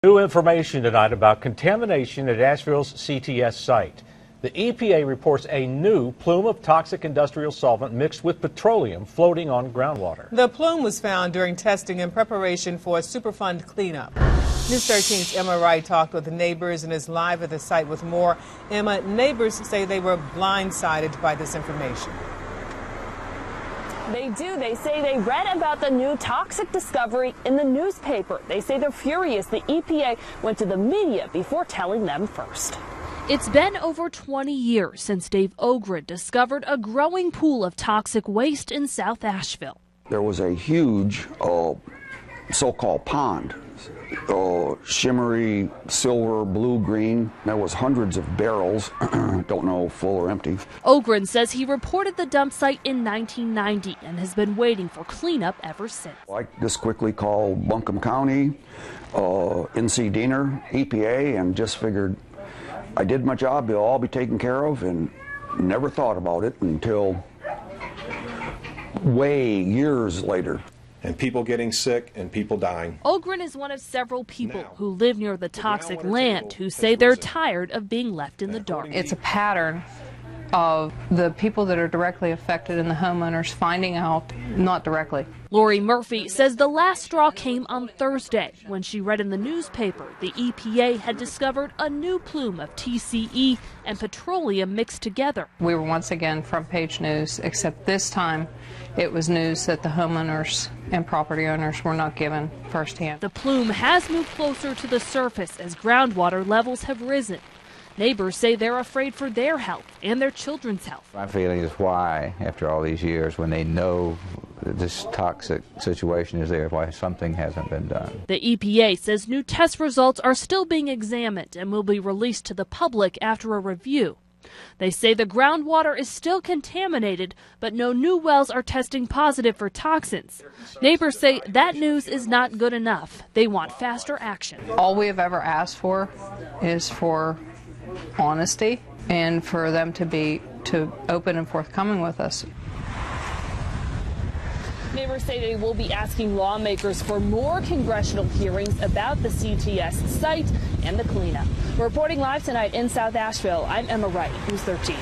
New information tonight about contamination at Asheville's CTS site. The EPA reports a new plume of toxic industrial solvent mixed with petroleum floating on groundwater. The plume was found during testing in preparation for a Superfund cleanup. News 13's Emma Wright talked with the neighbors and is live at the site with more. Emma, neighbors say they were blindsided by this information. They do. They say they read about the new toxic discovery in the newspaper. They say they're furious the EPA went to the media before telling them first. It's been over 20 years since Dave Ogren discovered a growing pool of toxic waste in South Asheville. There was a huge so-called pond, shimmery silver, blue, green. There was hundreds of barrels, don't know full or empty. Ogren says he reported the dump site in 1990 and has been waiting for cleanup ever since. I just quickly called Buncombe County, NC Diener, EPA, and just figured I did my job, they'll all be taken care of, and never thought about it until way years later. And people getting sick and people dying. Ogren is one of several people who live near the toxic land who say they're tired of being left in the dark. It's a pattern of the people that are directly affected and the homeowners finding out not directly. Lori Murphy says the last straw came on Thursday when she read in the newspaper the EPA had discovered a new plume of TCE and petroleum mixed together. We were once again front page news, except this time it was news that the homeowners and property owners were not given firsthand. The plume has moved closer to the surface as groundwater levels have risen. Neighbors say they're afraid for their health and their children's health. My feeling is why, after all these years, when they know this toxic situation is there, why something hasn't been done. The EPA says new test results are still being examined and will be released to the public after a review. They say the groundwater is still contaminated, but no new wells are testing positive for toxins. Neighbors say that news is not good enough. They want faster action. All we have ever asked for is for honesty and for them to be open and forthcoming with us. Neighbors say they will be asking lawmakers for more congressional hearings about the CTS site and the cleanup. Reporting live tonight in South Asheville, I'm Emma Wright, News 13.